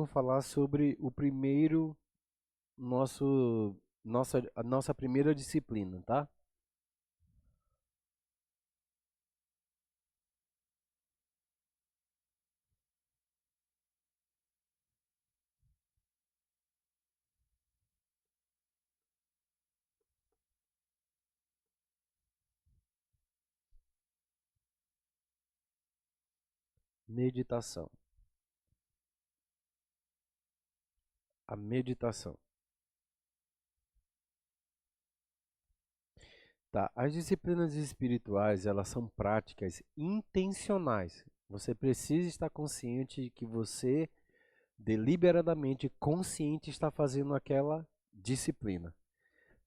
vou falar sobre o primeiro, a nossa primeira disciplina, tá? Meditação. A meditação. Tá, as disciplinas espirituais, elas são práticas intencionais. Você precisa estar consciente de que você deliberadamente consciente está fazendo aquela disciplina.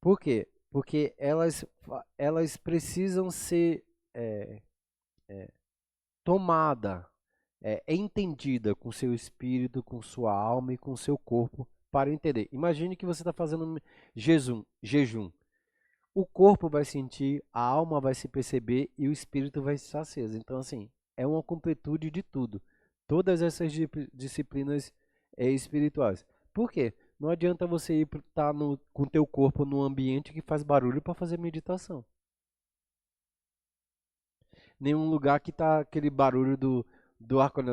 Por quê? Porque elas precisam ser é, tomada, entendida com seu espírito, com sua alma e com seu corpo para entender. Imagine que você está fazendo jejum. O corpo vai sentir, a alma vai se perceber e o espírito vai estar aceso. Então, assim, é uma completude de tudo. Todas essas disciplinas espirituais. Por quê? Não adianta você ir estar com o teu corpo num ambiente que faz barulho para fazer meditação. Nenhum lugar que tá aquele barulho do ar quando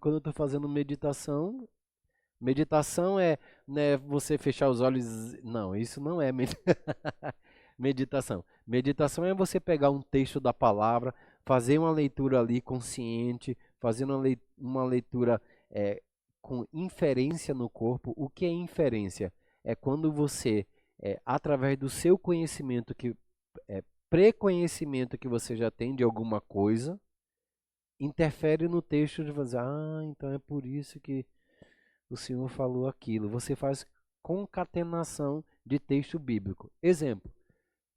eu tô fazendo meditação. Meditação é, né, você fechar os olhos. Não, isso não é meditação. Meditação é você pegar um texto da palavra, fazer uma leitura ali consciente, fazer uma leitura com inferência no corpo. O que é inferência? É quando você, através do seu conhecimento, preconhecimento que você já tem de alguma coisa, interfere no texto de você, então é por isso que o Senhor falou aquilo. Você faz concatenação de texto bíblico. Exemplo,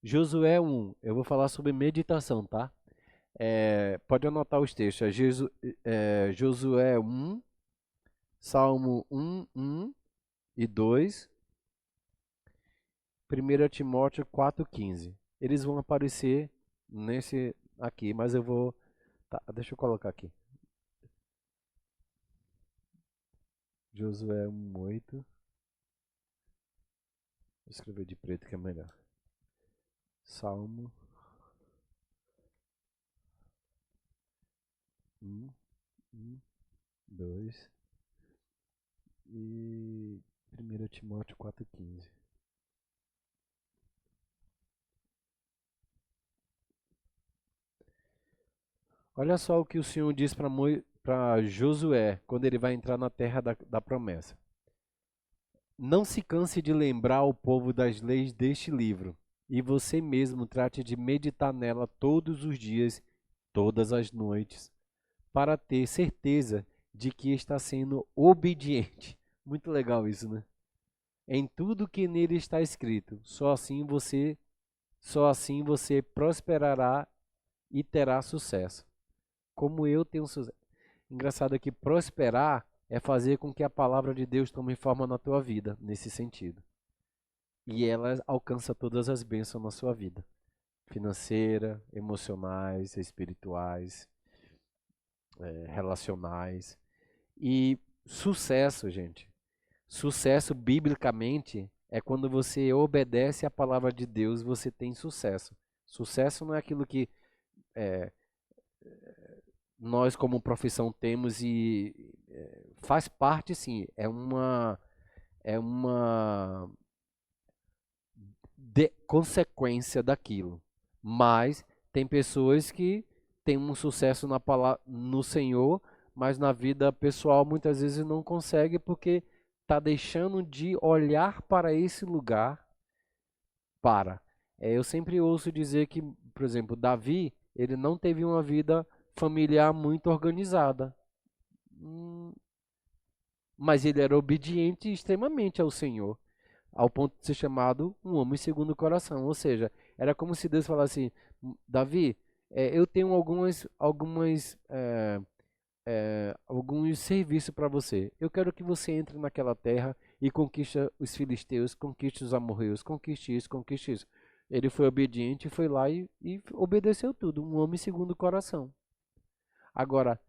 Josué 1. Eu vou falar sobre meditação, tá? Pode anotar os textos. Josué 1, Salmo 1, 1 e 2, 1 Timóteo 4,15. Eles vão aparecer nesse aqui, mas eu vou... Tá, deixa eu colocar aqui. Josué 1:8. Vou escrever de preto que é melhor. Salmo 1, 1, 2 e 1 Timóteo 4,15. Olha só o que o Senhor diz para Josué quando ele vai entrar na terra da promessa. Não se canse de lembrar ao povo das leis deste livro, e você mesmo trate de meditar nela todos os dias, todas as noites, para ter certeza de que está sendo obediente. Muito legal isso, né? Em tudo que nele está escrito. Só assim você prosperará e terá sucesso. Como eu tenho sucesso. Engraçado é que prosperar é fazer com que a palavra de Deus tome forma na tua vida, nesse sentido. E ela alcança todas as bênçãos na sua vida. Financeira, emocionais, espirituais, relacionais. E sucesso, gente. Sucesso, biblicamente, é quando você obedece à palavra de Deus, você tem sucesso. Sucesso não é aquilo que nós, como profissão, temos e faz parte, sim. É uma consequência daquilo. Mas tem pessoas que têm um sucesso no Senhor, mas na vida pessoal muitas vezes não consegue porque está deixando de olhar para esse lugar para. Eu sempre ouço dizer que, por exemplo, Davi, ele não teve uma vida familiar muito organizada. Mas ele era obediente extremamente ao Senhor, ao ponto de ser chamado um homem segundo o coração. Ou seja, era como se Deus falasse: Davi, eu tenho alguns serviços para você. Eu quero que você entre naquela terra e conquiste os filisteus, conquiste os amorreus, conquiste isso, conquiste isso. Ele foi obediente, foi lá e obedeceu tudo. Um homem segundo o coração. Agora,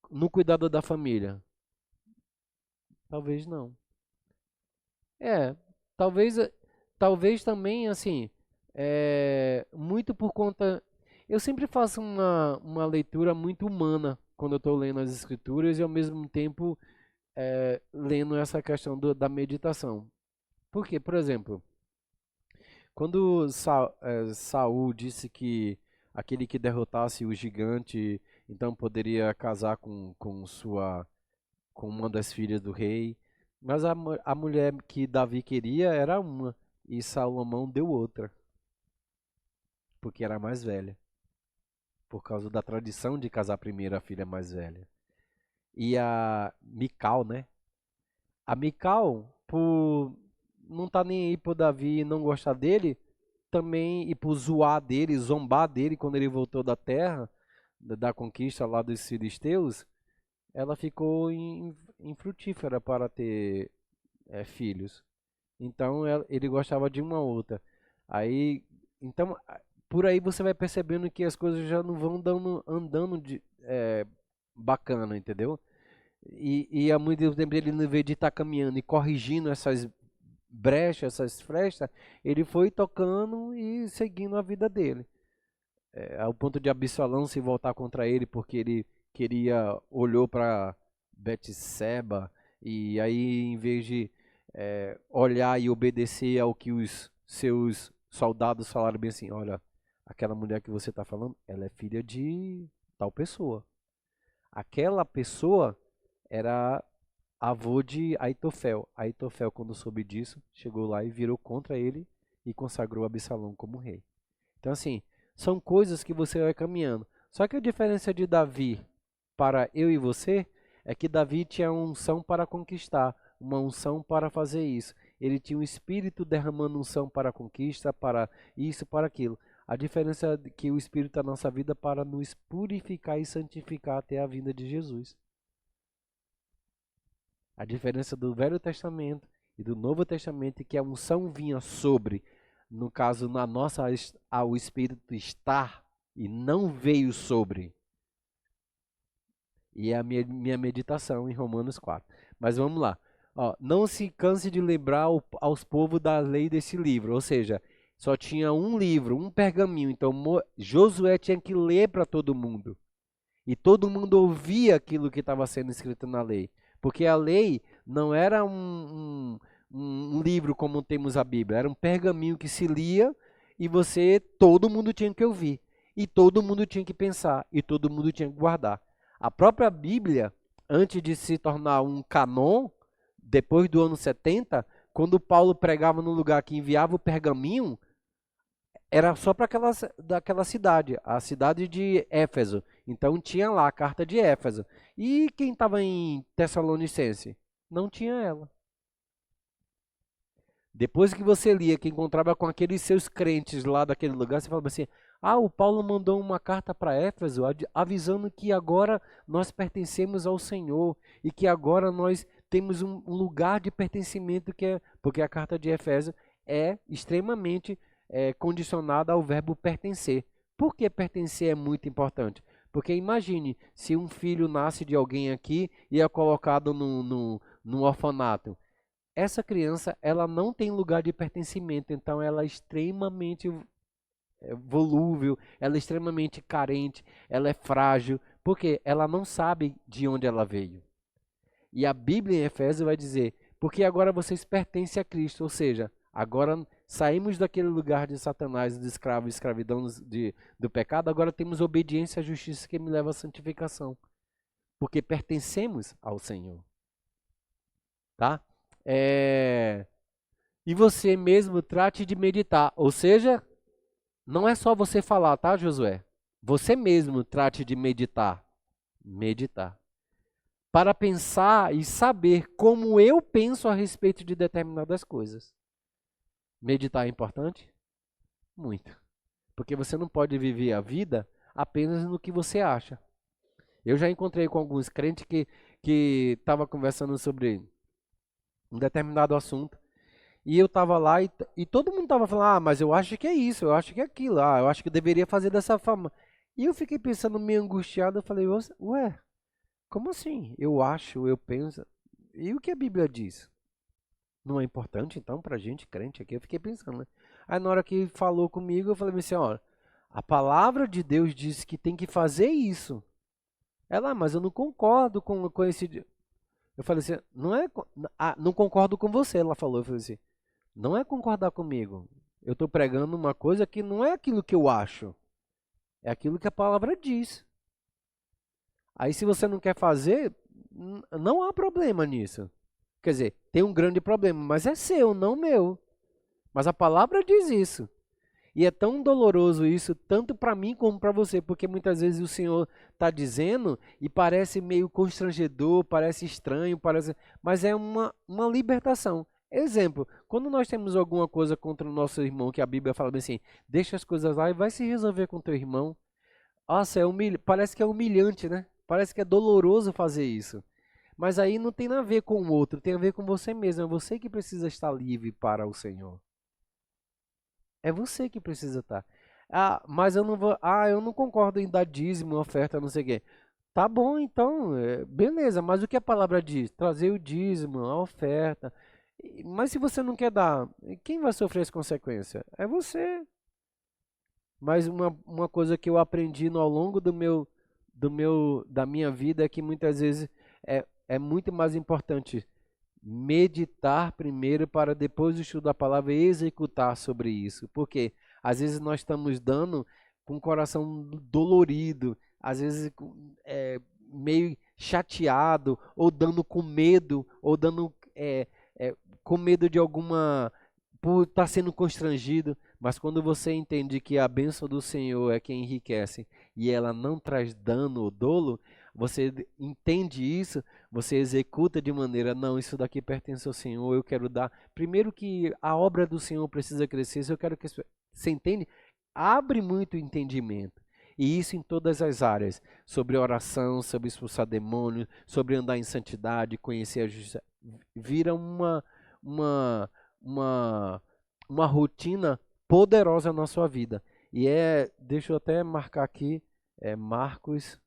no cuidado da família? Talvez não. É, talvez, talvez também, assim, muito por conta. Eu sempre faço uma leitura muito humana quando eu estou lendo as escrituras e ao mesmo tempo lendo essa questão da meditação. Por quê? Por exemplo, quando Saul disse que aquele que derrotasse o gigante, então poderia casar com uma das filhas do rei, mas a mulher que Davi queria era uma, e Salomão deu outra, porque era mais velha, por causa da tradição de casar primeiro a filha mais velha. E a Mical, né? A Mical, por não tá nem aí pro Davi e não gostar dele, também e por zoar dele, zombar dele quando ele voltou da terra, da conquista lá dos filisteus, ela ficou infrutífera para ter filhos. Então ele gostava de uma outra. Aí, então, por aí você vai percebendo que as coisas já não vão andando bacana, entendeu? E há muito tempo ele, no invés de estar caminhando e corrigindo essas brechas, essas frestas, ele foi tocando e seguindo a vida dele. Ao ponto de Absalão se voltar contra ele porque ele olhou para Betseba e aí em vez de olhar e obedecer ao que os seus soldados falaram bem assim, olha, aquela mulher que você está falando, ela é filha de tal pessoa. Aquela pessoa era avô de Aitofel. Aitofel, quando soube disso, chegou lá e virou contra ele e consagrou Absalão como rei. Então, assim, são coisas que você vai caminhando. Só que a diferença de Davi para eu e você é que Davi tinha uma unção para conquistar, uma unção para fazer isso. Ele tinha um espírito derramando unção para a conquista, para isso, para aquilo. A diferença é que o espírito da nossa vida para nos purificar e santificar até a vinda de Jesus. A diferença do Velho Testamento e do Novo Testamento é que a unção vinha sobre, no caso, na nossa, ao Espírito estar e não veio sobre. E é a minha meditação em Romanos 4. Mas vamos lá. Ó, não se canse de lembrar aos povos da lei desse livro. Ou seja, só tinha um livro, um pergaminho. Então Josué tinha que ler para todo mundo. E todo mundo ouvia aquilo que estava sendo escrito na lei. Porque a lei não era um livro como temos a Bíblia. Era um pergaminho que se lia e todo mundo tinha que ouvir. E todo mundo tinha que pensar. E todo mundo tinha que guardar. A própria Bíblia, antes de se tornar um canon, depois do ano 70, quando Paulo pregava no lugar que enviava o pergaminho, era só para daquela cidade, a cidade de Éfeso. Então tinha lá a carta de Éfeso. E quem estava em Tessalonicense? Não tinha ela. Depois que você lia, que encontrava com aqueles seus crentes lá daquele lugar, você falava assim: o Paulo mandou uma carta para Éfeso avisando que agora nós pertencemos ao Senhor e que agora nós temos um lugar de pertencimento porque a carta de Éfeso é extremamente condicionada ao verbo pertencer. Por que pertencer é muito importante? Porque imagine se um filho nasce de alguém aqui e é colocado num orfanato. Essa criança, ela não tem lugar de pertencimento, então ela é extremamente volúvel, ela é extremamente carente, ela é frágil, porque ela não sabe de onde ela veio. E a Bíblia em Efésios vai dizer, porque agora vocês pertencem a Cristo, ou seja, agora saímos daquele lugar de Satanás, de escravo, escravidão do pecado, agora temos obediência à justiça que me leva à santificação, porque pertencemos ao Senhor. Tá? E você mesmo trate de meditar, ou seja, não é só você falar, tá, Josué? Você mesmo trate de meditar. Meditar. Para pensar e saber como eu penso a respeito de determinadas coisas. Meditar é importante? Muito. Porque você não pode viver a vida apenas no que você acha. Eu já encontrei com alguns crentes que estavam conversando sobre um determinado assunto. E eu estava lá e todo mundo estava falando, mas eu acho que é isso, eu acho que é aquilo, eu acho que eu deveria fazer dessa forma. E eu fiquei pensando meio angustiado, eu falei, ué, Como assim? Eu acho, eu penso. E o que a Bíblia diz? Não é importante, então, pra gente crente aqui? Eu fiquei pensando, né? Aí na hora que falou comigo, eu falei assim, ó, a palavra de Deus diz que tem que fazer isso. Ela, mas eu não concordo com esse. Eu falei assim, não é. Não concordo com você, ela falou. Eu falei assim, não é concordar comigo. Eu estou pregando uma coisa que não é aquilo que eu acho, é aquilo que a palavra diz. Aí se você não quer fazer, não há problema nisso. Quer dizer, tem um grande problema, mas é seu, não meu. Mas a palavra diz isso. E é tão doloroso isso, tanto para mim como para você, porque muitas vezes o Senhor está dizendo e parece meio constrangedor, parece estranho, mas é uma libertação. Exemplo, quando nós temos alguma coisa contra o nosso irmão, que a Bíblia fala bem assim, deixa as coisas lá e vai se resolver com teu irmão. Nossa, parece que é humilhante, né? Parece que é doloroso fazer isso. Mas aí não tem nada a ver com o outro, tem a ver com você mesmo. É você que precisa estar livre para o Senhor. É você que precisa estar. Ah, mas eu não vou. Ah, eu não concordo em dar dízimo, oferta, não sei o quê. Tá bom, então, beleza, mas o que a palavra diz? Trazer o dízimo, a oferta. Mas se você não quer dar, quem vai sofrer as consequências? É você. Mas uma coisa que eu aprendi ao longo da minha vida é que muitas vezes é muito mais importante meditar primeiro para depois estudar a palavra e executar sobre isso. Porque às vezes nós estamos dando com o coração dolorido, às vezes meio chateado, ou dando com medo, ou dando com medo de alguma por estar sendo constrangido, mas quando você entende que a bênção do Senhor é quem enriquece e ela não traz dano ou dolo, você entende isso, você executa de maneira, não, isso daqui pertence ao Senhor, eu quero dar. Primeiro que a obra do Senhor precisa crescer, se eu quero que você entende, abre muito o entendimento. E isso em todas as áreas, sobre oração, sobre expulsar demônios, sobre andar em santidade, conhecer a justiça, vira uma uma, uma rotina poderosa na sua vida. E deixa eu até marcar aqui, Marcos,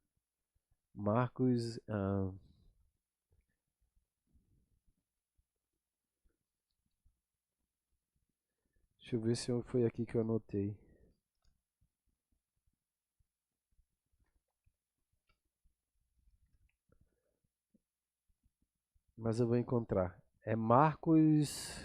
deixa eu ver se foi aqui que eu anotei. Mas eu vou encontrar. É Marcos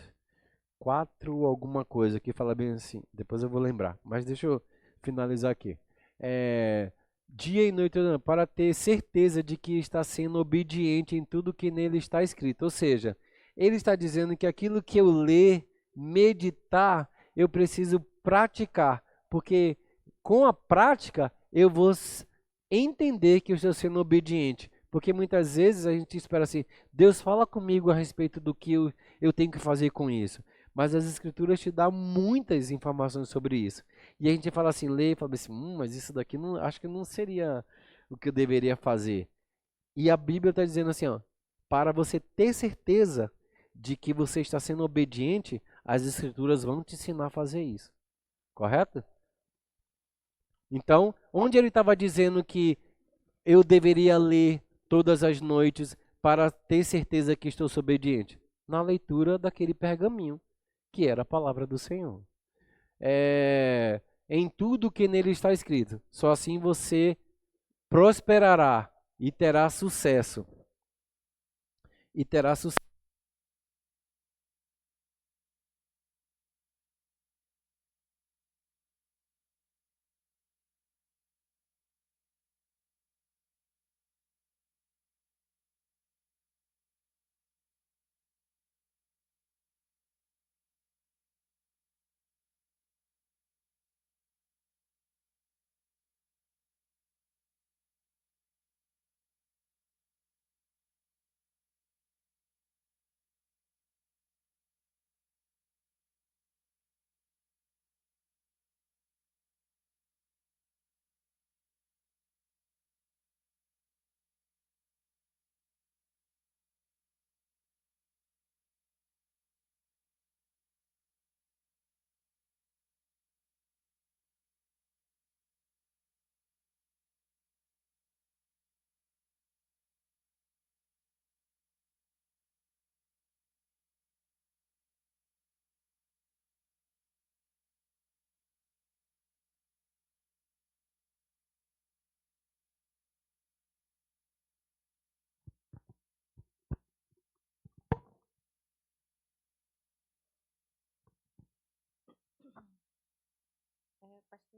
4 alguma coisa que fala bem assim. Depois eu vou lembrar. Mas deixa eu finalizar aqui. É, dia e noite orando, para ter certeza de que está sendo obediente em tudo que nele está escrito. Ou seja, ele está dizendo que aquilo que eu ler, meditar, eu preciso praticar. Porque com a prática eu vou entender que eu estou sendo obediente. Porque muitas vezes a gente espera assim, Deus fala comigo a respeito do que eu tenho que fazer com isso. Mas as escrituras te dão muitas informações sobre isso. E a gente fala assim, lê e fala assim, mas isso daqui não, acho que não seria o que eu deveria fazer. E a Bíblia está dizendo assim, ó, para você ter certeza de que você está sendo obediente, as escrituras vão te ensinar a fazer isso. Correto? Então, onde ele estava dizendo que eu deveria ler todas as noites para ter certeza que estou obediente? Na leitura daquele pergaminho, que era a palavra do Senhor. Em tudo que nele está escrito. Só assim você prosperará e terá sucesso. E terá sucesso.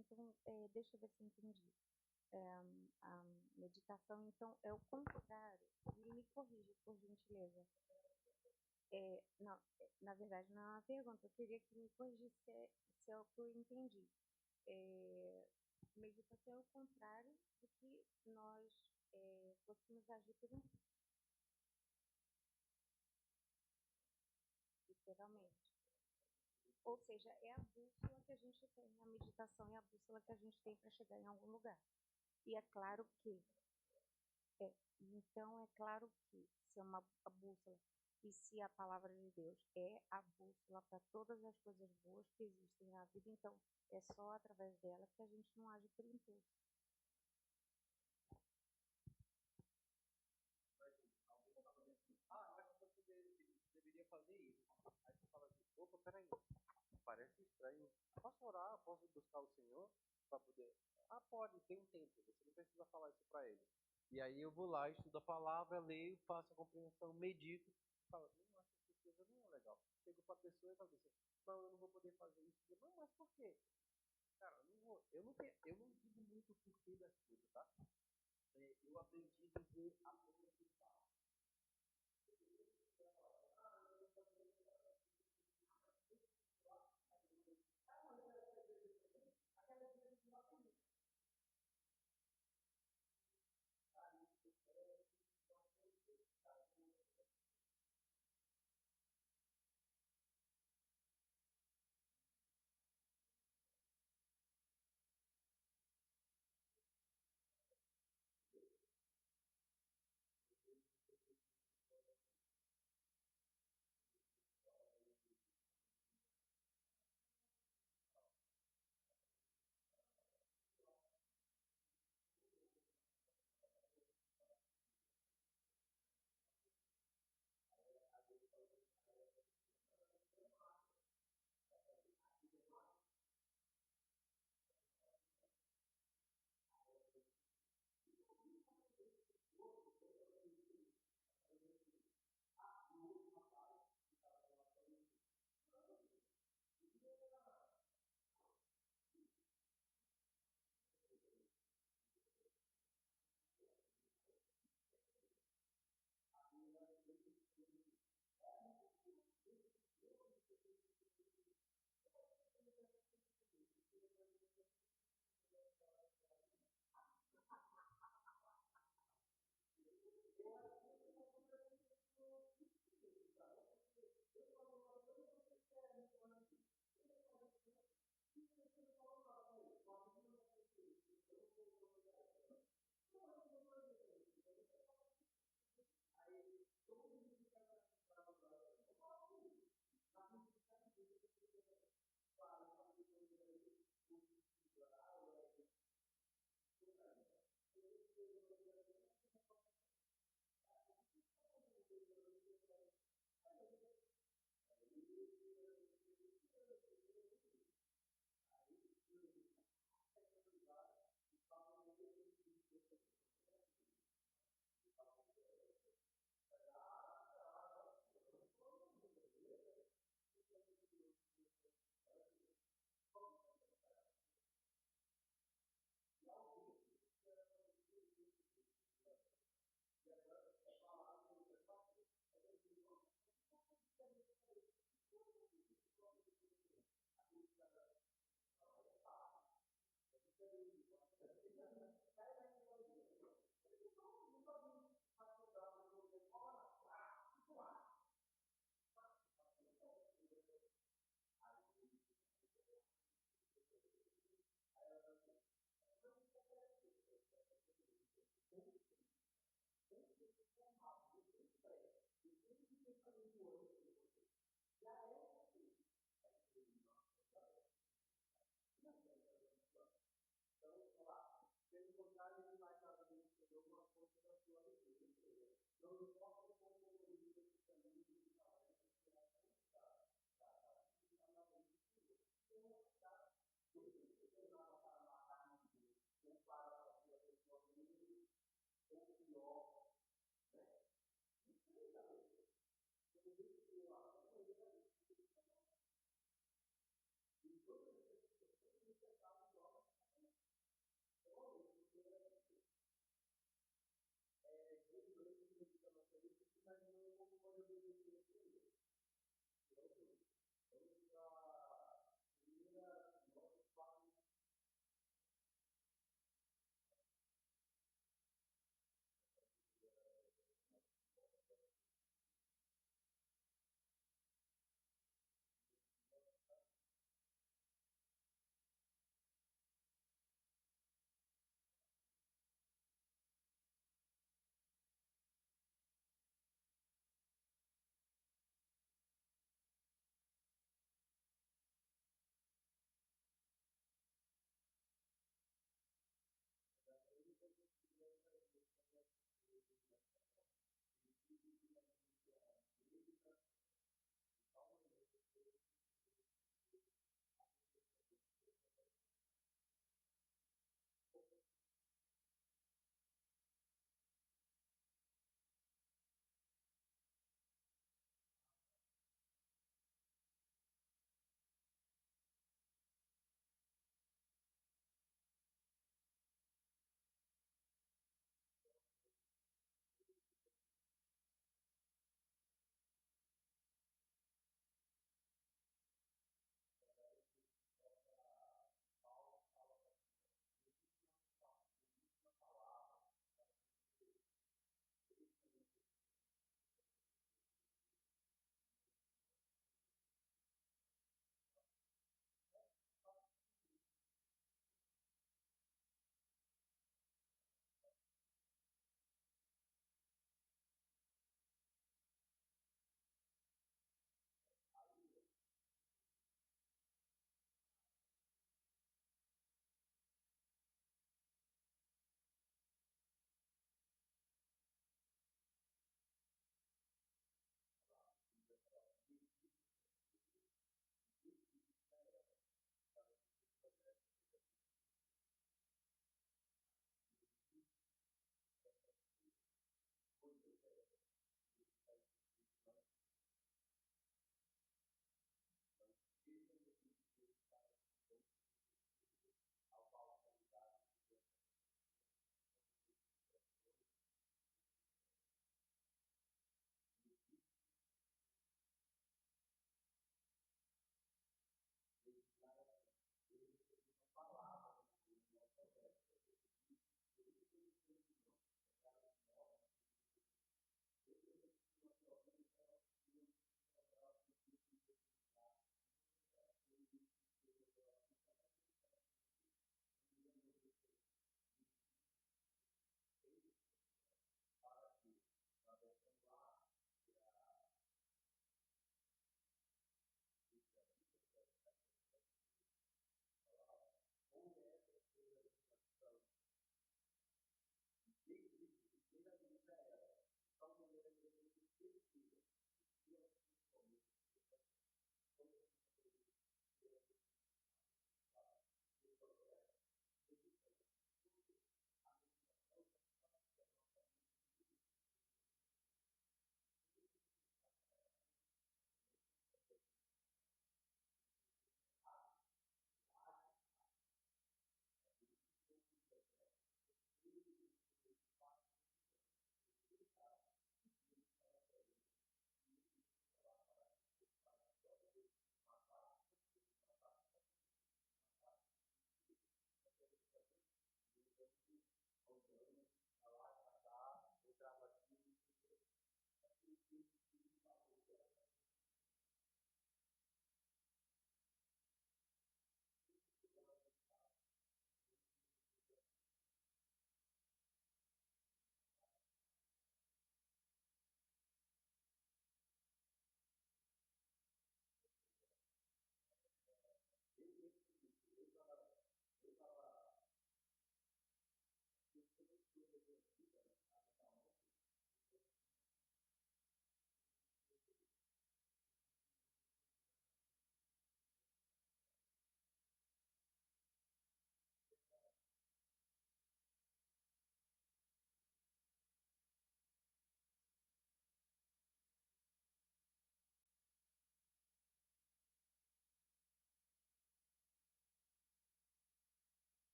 Então, deixa eu ver se eu entendi. A meditação, então, é o contrário. E me corrija, por gentileza. Não, na verdade, não é uma pergunta. Eu queria que me corrigisse se é o que eu entendi. Meditação é o contrário do que nós fôssemos agir por impulso, literalmente. Ou seja, é a bússola que a gente tem, a meditação é a bússola que a gente tem para chegar em algum lugar. E é claro que, então é claro que se é uma a bússola e se a palavra de Deus é a bússola para todas as coisas boas que existem na vida, então é só através dela que a gente não age por impulso. Alguém fala assim, mas você deveria fazer isso. Aí você fala assim, opa, peraí, parece estranho. Posso orar? Posso buscar o Senhor para poder? Ah, pode, tem um tempo. Você não precisa falar isso para ele. E aí eu vou lá, estudo a palavra, leio, faço a compreensão, medito. Falo, não, acho que essa coisa não é legal. Chego para a pessoa e falo assim, não, eu não vou poder fazer isso. Não, mas por quê? Cara, eu não vou. Eu não digo muito o porquê das coisas, tá? Eu aprendi a dizer apenas o fato.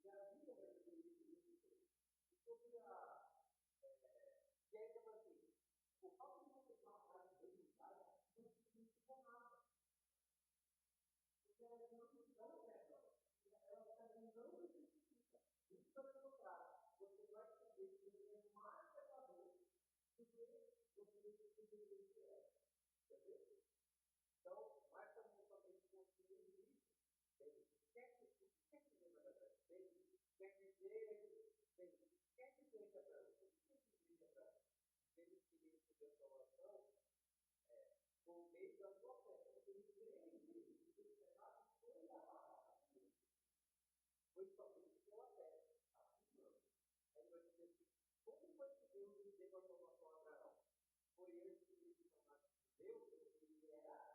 Porque a vida vai ser isso. Sobre a. E aí, eu assim, o fato de você ter uma frase bem ligada não significa nada. Porque ela não é ela. Ela também não necessita. Muito pelo contrário, você vai saber que você é mais pecador do que você deveria ser. Entendeu? Então, mais também também construir isso. Quer dizer, na verdade, quer dizer que ele queria receber a salvação por meio da sua fé. Porque ele crê em Deus, os pecados foram lavados. Foi somente pela fé. Assim não. Aí vai dizer assim: como foi que Deus deu a salvação a Abraão? Foi antes que ele se tornasse Deus, porque ele era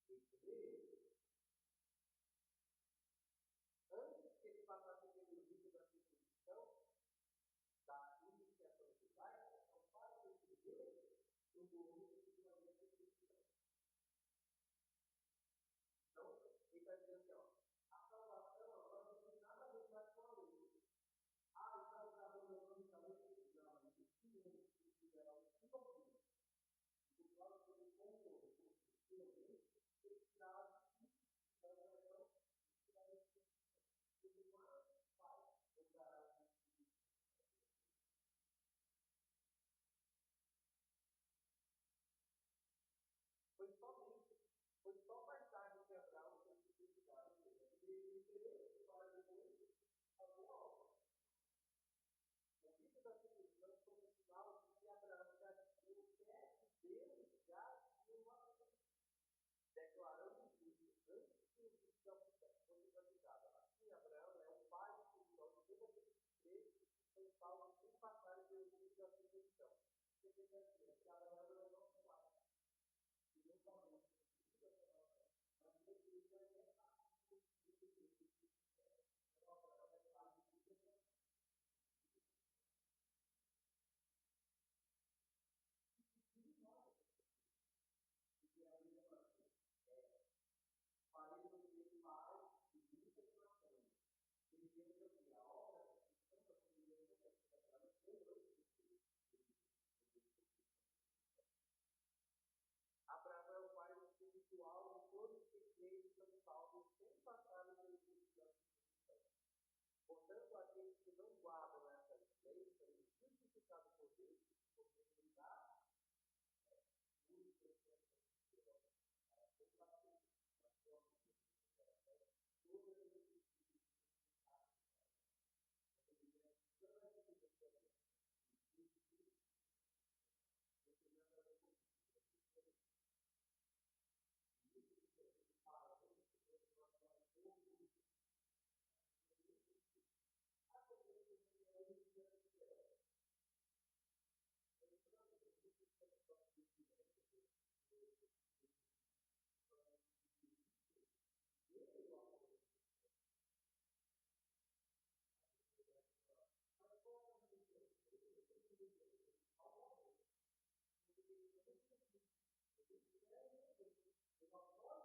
hebreu. Antes que ele passasse pelo rito da circuncisão, da iniciação judaica, então, para os judeus, o mundo fazer a circuncisão. Então, ele está dizendo assim: ó, a salvação agora não tem nada a ver com a sua lei. Então está abandonando a lei? Não, mas o Senhor tiverá o Senhor. O qual ele contou com o Senhor, ele tirará de si da oração e tirará de si. Ele mais faz o dará de si. Foi só mais tarde que Abraão foi circuncidado. Ou seja, ele crê para depois fazer a obra. O rito da circuncisão foi um sinal de que Abraão já tinha o certo Deus já tinha uma fé, declarando isso antes que o rito da fosse praticado. Assim, Abraão é o pai espiritual de todos aqueles que creem são salvos sem passarem pelo rito da circuncisão. Você tem que dizer que Abraão é o nosso pai. E não somente o rito da salvação, mas ele também é parte do rito de Deus. Então, Abraão é parte do rito da salvação. Porque a Bíblia fala assim, farei você pai de muitas nações. Ele deu o que? A obra da Constituição da Comunidade Europeia. Ela foi antes Abraão é o pai espiritual de todos que creem são salvos sem passarem pelo rito da circuncisão. Portanto, aqueles que não guardam essas leis serão justificados por Deus, porque ele dá vamos lá.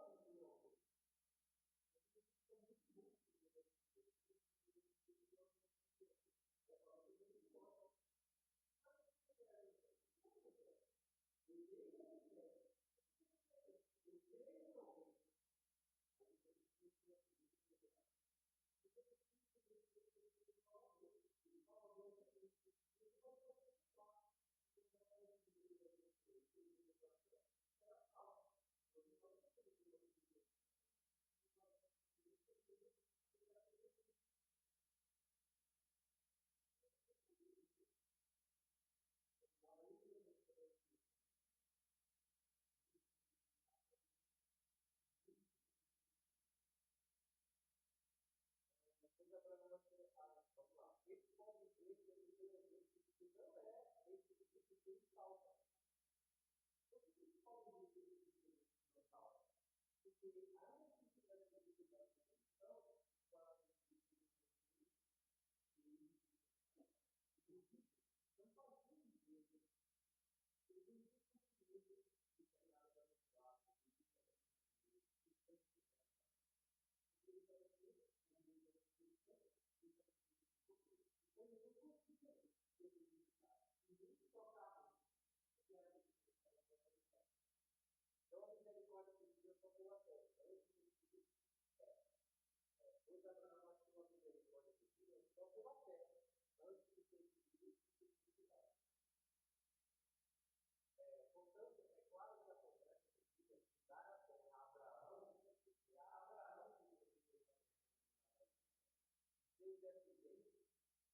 Esse pode dizer que ele não é esse tipo que salva. Por que ele pode dizer que ele não salva? Porque a necessidade da educação para não fazemos isso. Ele não de pegar da Então a misericórdia de Deus só pela fé. Pois Abraão achou a misericórdia de Deus só pela fé, antes de ter vivido e justificado. Portanto, é claro que a promessa de Deus de dar a terra a Abraão, é a Abraão que recebeu essa promessa. Seus descendentes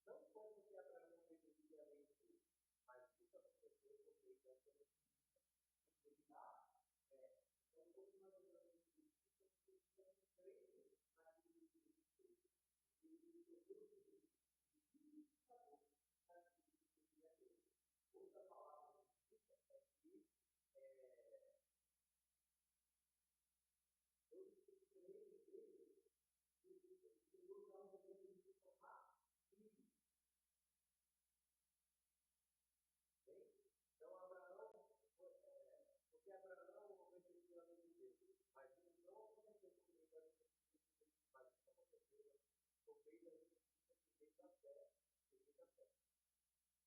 não foi porque Abraão obedecia a lei de Deus, mas isso aconteceu por meio da promessa. Então, quando nós olhamos isso, nós precisamos crer naquilo que Deus fez. Porque o Deus fez, outra palavra que indica é que eles que creem nele, o Senhor dá um desejo de se tornar filho. Então, Abraão, porque Abraão obedeceu a lei de Deus, mas isso não aconteceu por meio da justiça, mas isso aconteceu por meio da justiça, por meio da fé, por meio da fé.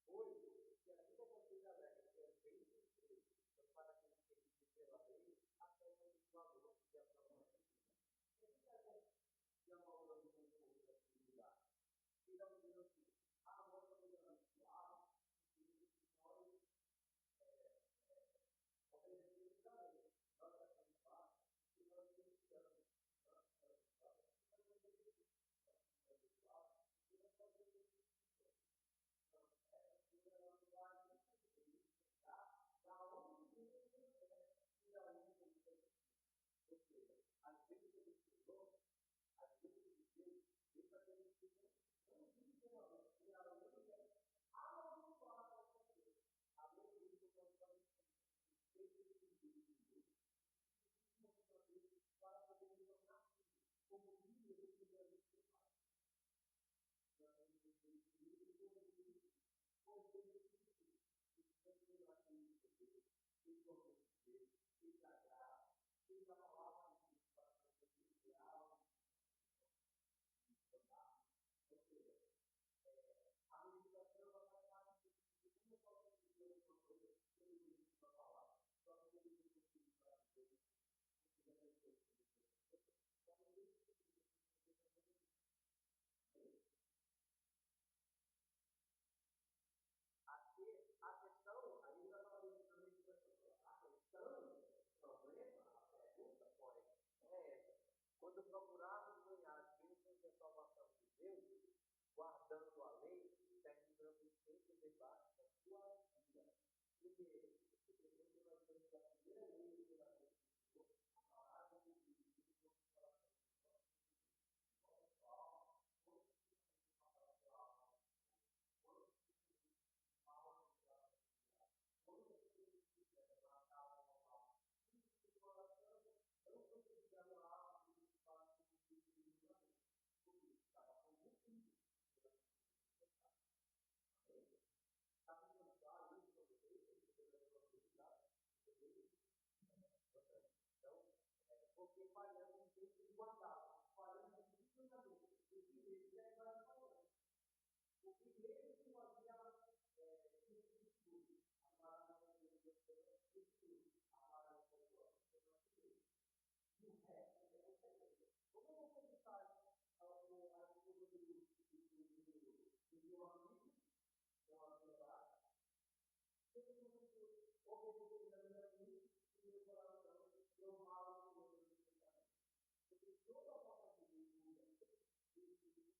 Hoje, se ainda vocês alegam que é bem crer, então para aqueles que vivem pela lei, a fé não tem valor e a promessa de Deus. Por que a gente já falou um pouco dessa comunidade? E não dizendo assim, nós somos abençoados, porque nós obedecemos a lei. Nós somos abençoados, porque nós obedecemos. Nós somos abençoados, porque nós obedecemos. Nós somos abençoados, porque nós obedecemos. Então, essa comunidade da onde Deus é e da onde Deus é. Ou seja, as bênçãos do Senhor, as bênçãos de Deus, vem para aqueles que não vivem pela lei, e a lei é abençoada por Deus. A lei diz que nós estamos feitos de Deus, para poder nos tornar filhos, como filhos do Deus do Pai. Nós temos que ser filhos como filhos, pois Deus é filho, e sempre vai ter o poder, tem o poder, tem a graça, tem a palavra de Deus para poder criar e tornar. Ou seja, a meditação vai fazer parte de como eu posso dizer alguma coisa que eu não uso para falar. Só que eu não consigo para dizer, porque já tem coisa que eu não sei. Só que eu não consigo fazer isso. Aqui, a questão, aí já falei da meditação. A questão, o problema, a pergunta, porém, é essa. Quando procurarmos ganhar as bênçãos da salvação de Deus, guardando a lei, terminamos sempre debaixo da sua vida. Primeiro, porque quando nós temos a primeira lei pela lei do Senhor, a palavra de Deus no nosso coração, no nosso alma, quando se fala pela alma do Senhor, quando se fala pela vida, quando se matar uma alma, no coração, não conseguia falar do espaço do Espírito da lei. Por isso, estava corrompido. Está ficando claro isso para vocês? Então, porque falhamos em guardar, falhamos em fundamento. O primeiro é agora falando. O primeiro que fazia isso, amar a Deus, amar a Deus, e o resto é o segredo. Como você faz a esposa do meu amigo? Obedecer a minha lei e meu coração não mal o meu pensamento. Porque toda a nossa vida muda. O único jeito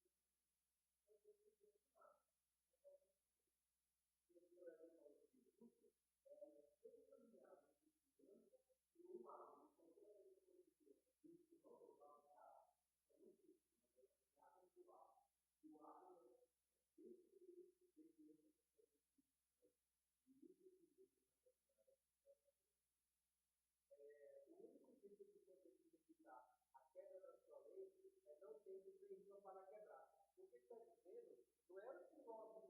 de você identificar a quebra da sua lei é não tendo permissão para quebrar. O que está dizendo não é que nós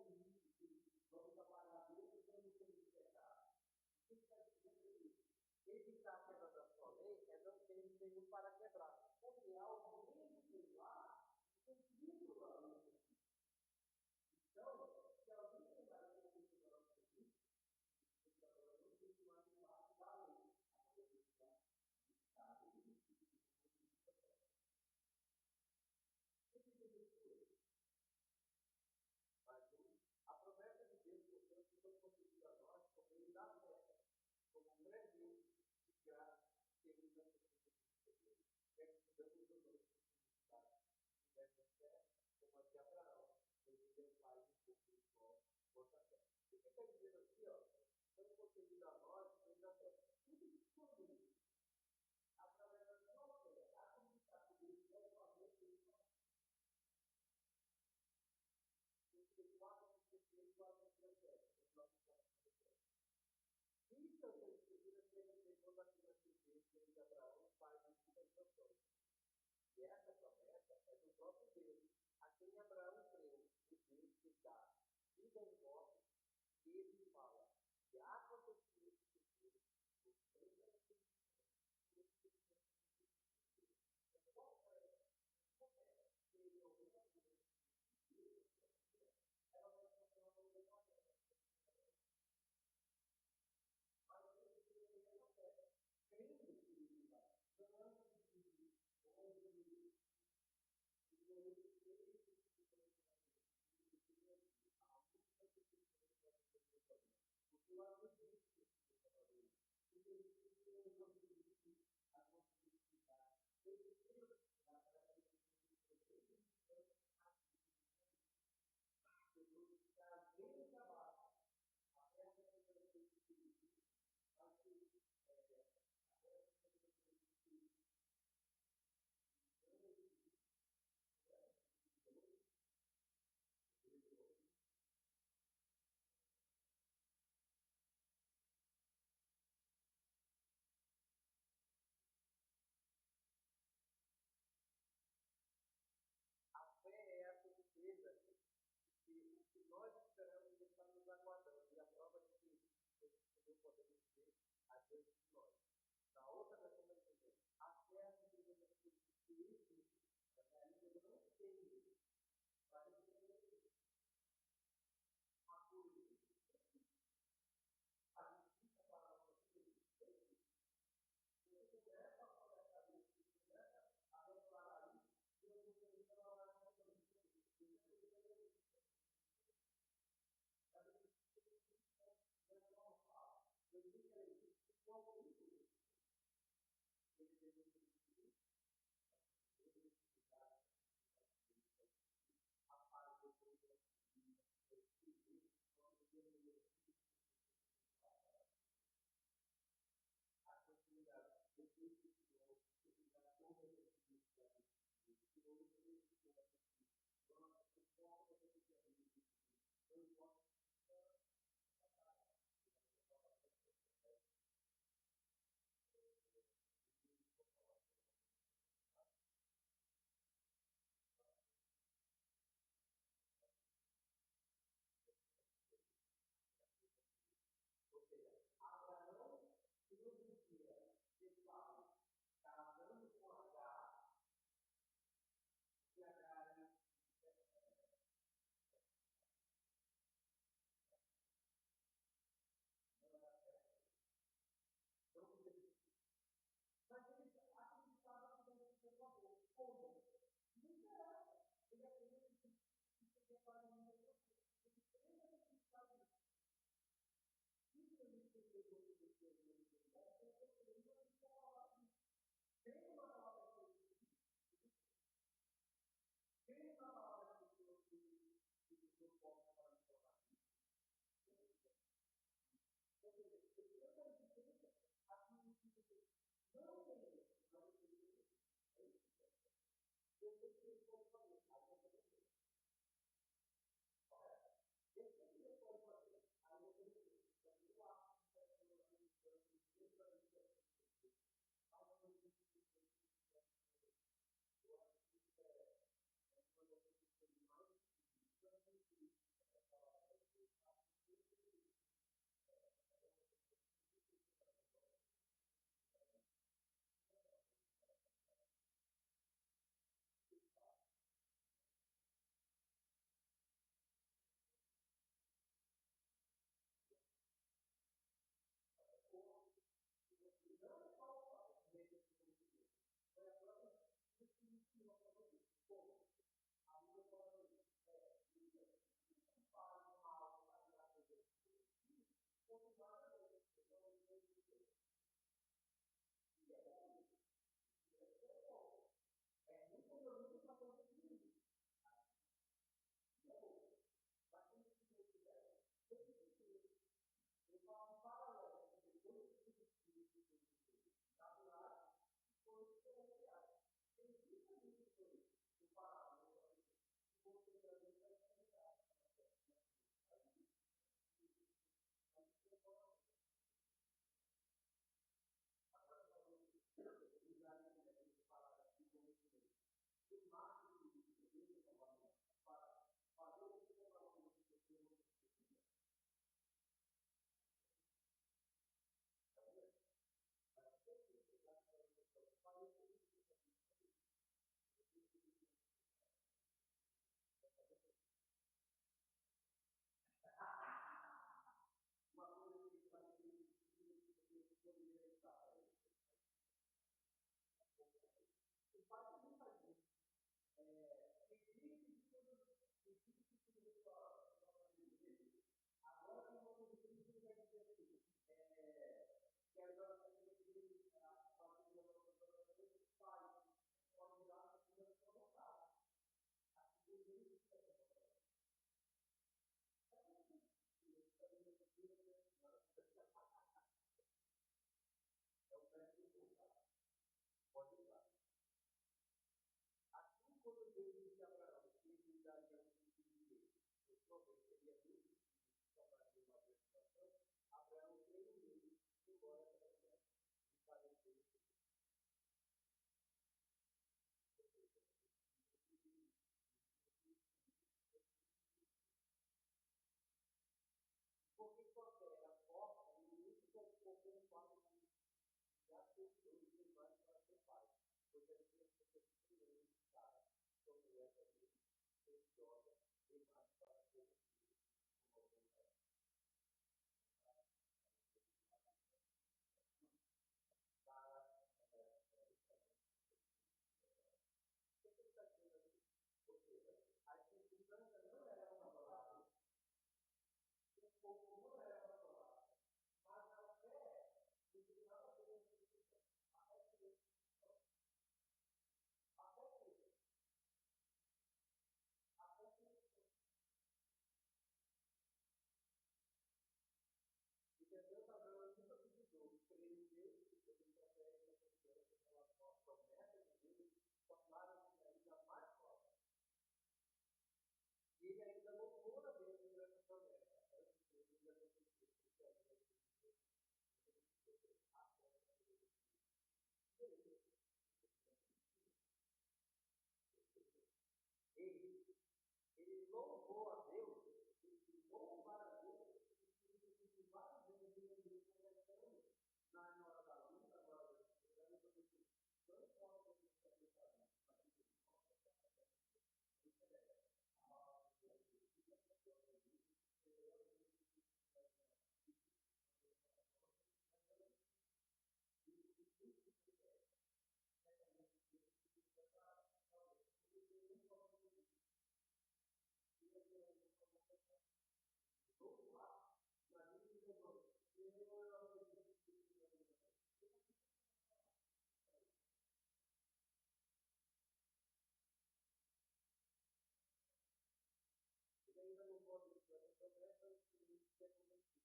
vamos apagar Deus e vamos ter quebrar. O que está dizendo é que evitar a quebra da sua lei é não ter empenho para quebrar. Porque alguém fez lá, cumpriu a lei. Então, se alguém quebrar a fé como um presente de graça que Ele não precisa receber. Precisamos do nosso significado. Se tivermos fé, como a de Abraão, ele é o pai do povo de nossa fé. O que está dizendo aqui, ó? Foi concedido a nós, ainda fé. Tudo através da sua fé, a comunicar com Deus, vai fazer o que Ele faz. Porque quatro pessoas, quatro fé. Isso eu estou escrevendo que ele pegou da promessa de Abraão, pai de muitas nações. E essa promessa é do próprio Deus, a quem Abraão creu, o Deus que dá vida aos mortos, e ele fala, e aconteceu isso que Deus, você não tem ele alguma coisa ela vai ser uma coisa mas ele tem essa fé, crendo que ele vai, não de onde porque eu acredito que você está fazendo isso. Porque eu não acredito a possibilidade. Eu creio na prática de Jesus trazendo o trabalho. A peça que eu tenho que dirigir, vai ser a peça que eu tenho que dirigir. A fé é a certeza de que o que nós esperamos está nos aguardando, e a prova de que não podemos ver a diante de nós. Na outra versão vai dizer, a fé é a certeza das coisas que existe, mas ainda não tem. Para receber a coisa, a justiça para a nossa vida. Você começa a conversar isso, você começa a declarar isso, e você começa a falar isso. Eu digo que ele qual isso? Ele deve existir, a paz do povo da vida, a continuidade do Cristo, a todas as vidas que hoje nós suportamos a vida, não importa ou seja, Abraão filosofia de Paulo, casando com Agar, e Agar não era certo. Não podia. Mas ele acreditava que Deus tinha favor. Como? Não era. Ele acredita que seria para o mundo. Ele tem acreditado nisso. Isso ele entendeu que Deus tinha necessidade, porque ele não tinha falado isso. Creio na palavra de Deus. Creio na palavra de Deus que Deus pode falar de falar isso. Ou seja, ele tem uma evidência aqui que não tem, mas ele tem. Eu sei que ele pode fazer, aí eu também sei. Eu sei que ele pode fazer, aí eu também sei. Então, eu acho que essa pessoa tem que ter Deus para ele ter. Mas eu não sei se ele tem. Eu acho que isso é uma das coisas que ele mais difícil. perguntar para ele. O pai nunca disse, existe tudo agora tem uma coisa que vai dizer assim, que agora tem a família do pai, pode dar a segunda sua vontade. A segunda ele fica com você. É o verbo voltar. Pode usar. Assim, quando Deus disse a Abraão que ele lhe daria um filho dele, o problema seria muito filho que tornaria uma grande nação, Abraão creu nele, embora essa promessa lhe parecesse. Porque sua fé era forte, ninguém se preocupou com o fato de já ter dois demais para ser pai, pois ele tinha cerca de 100 anos de cara, sua mulher também foi idosa demais para ter um filho com uma mulher. Sara o que ele está dizendo aqui? Ou seja, a escritura não era uma palavra, o povo não era uma palavra, mas a fé não tem nada a ver com isso. A fé cresce. A fé cresce. A fé cresce. Entendeu? Abraão nunca duvidou, crê em Deus, ele prefere essa confiança em relação às promessas de Deus, tornaram-se ainda mais fortes. E ele ainda louvou a Deus por essa promessa, antes de ele acontecer, porque a Deus ele louvou a Deus, ele louvar a Deus, e várias vezes ele conversando na hora da luta, na hora da esperança, porque não importa o que você está pensando, mas o que importa é o que você está a palavra de Deus, ele ainda não pode ter essa promessa e ser convencido.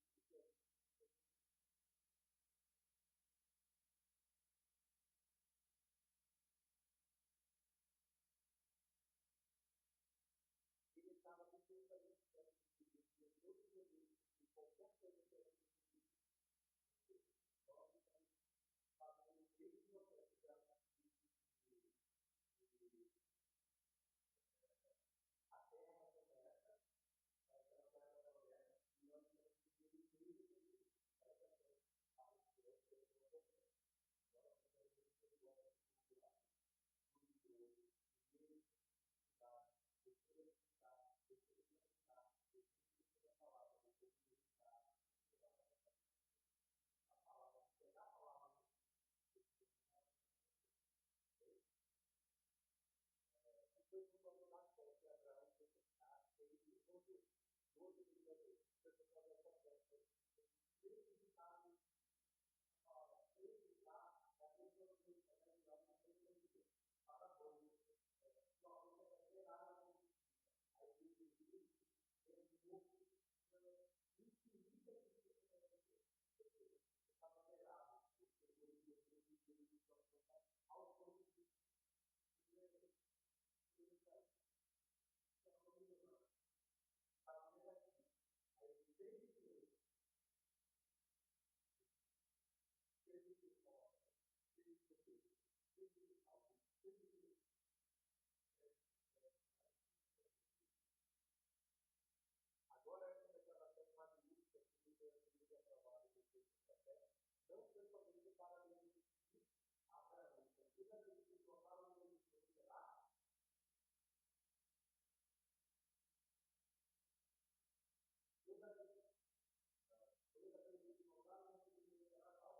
Ele estava completamente certo de que tinha todo o desejo de qualquer coisa que era possível. Nós estamos fazendo o mesmo processo de a terra começa, a terra começa, e nós temos que ter o mesmo desejo. Essa é a resposta do processo. Nós não podemos ser iguais a popular, duvidoso, medo, dificuldade, depois acreditar, depois não acreditar, depois da palavra, depois de meditar, a palavra, pegar a palavra. E foi por causa da fé que Abraão foi testar, ele rodou. No outro dia, foi por causa dessa fé. Ele acreditava, a palavra acreditar, é a mesma coisa que é melhor do que entender. Para bom, uma coisa é gerar aí ele diz, um pouco infinita de Deus. Ou seja, estava gerado, porque foi de ao ponto de ele vai estava negativo. Aí ele fez Deus, fez o que pode, fez o que fez o que pode, fez o que agora, essa declaração magnífica que ele é aprovado depois do processo, não foi somente para beneficiar Abraão. Toda vez que tornaram o nome de gerar, toda vez que tornaram o nome de gerar,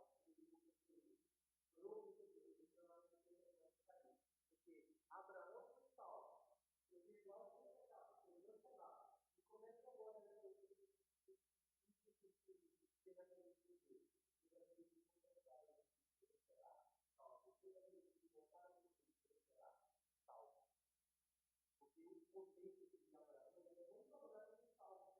contexto de Abraão, ele é muito Abraão de salvo.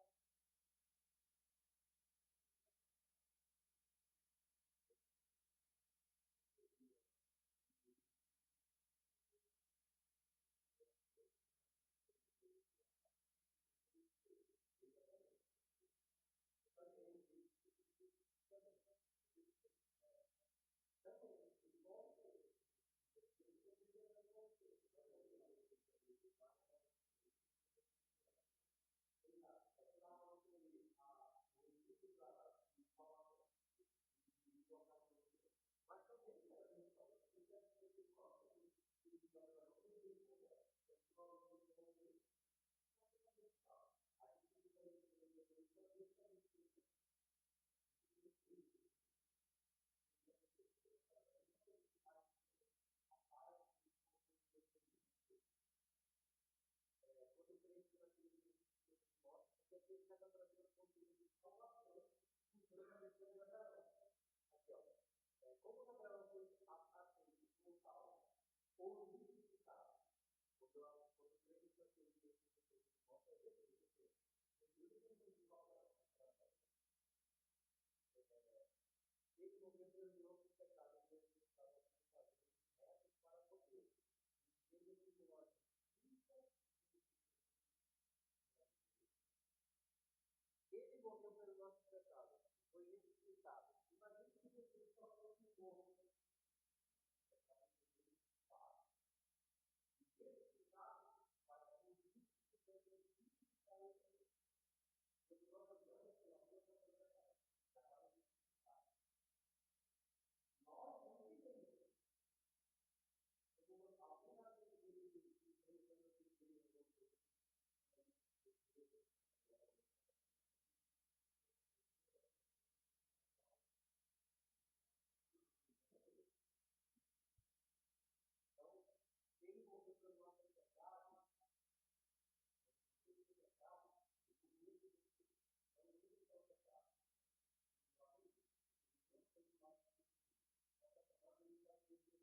Mas também era muito porque esse nosso espírito de Abraão, quando o crente naquele mostra, porque aqui ele está trazendo a conteúdo de salvação, mostrando a missão de Abraão. Aqui, ó. Como Abraão foi aceito por salvo, ou justificado, quando o crente naquele versículo mostra, é Deus não Abraão. Ele morreu pelos nossos pecados, e ele estava fazendo retos para poder, enchendo-se com a justiça. Ele morreu pelos nossos pecados, foi ressuscitado. Imagine que Jesus só fosse um morto. E ressuscitado para que o justo pudesse justificar o Senhor. Porque nós andamos pela força da verdade. Nós não vivemos. Como alguma vez eu disse, pensando que Deus não fez. Então, ele morreu pelo nosso pecado, ele foi pecado, e por meio do Espírito. Então, ele é o pecado. Ele não tem mais que essa palavra ele vai ter que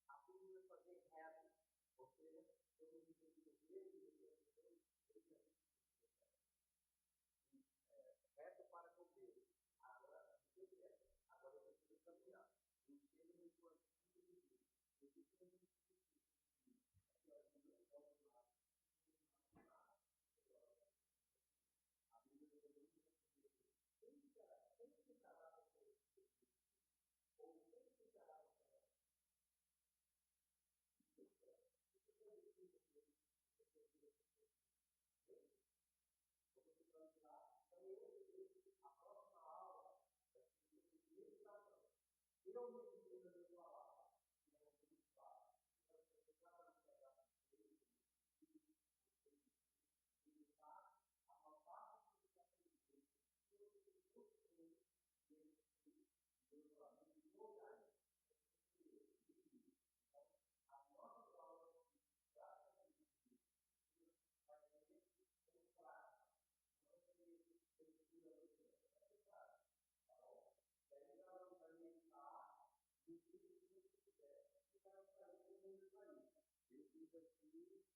aprender a fazer reto, ou seja, todo o sentido dele, reto para com Deus. Agora, agora eu preciso caminhar. Enchendo-me com a justiça de Deus. Eu preciso de a Bíblia quem ficará com ele? Ou quem ficará com ela? Vamos finalizar. Então, a próxima aula vai ser meditação. Finalmente, Deus vai falar. E é muito fácil. Então, você vai pegar meditar, anotar o que você aprendeu. Se você gostou, Deus vai me colocar. Então, as nossas aulas de prática de Deus vai ser muito prática. Não vai ser leitura original, vai ser prática. Tá bom? E aí, ela vai meditar no que você quiser. E vai fazer como isso aí. Eu fiz aqui.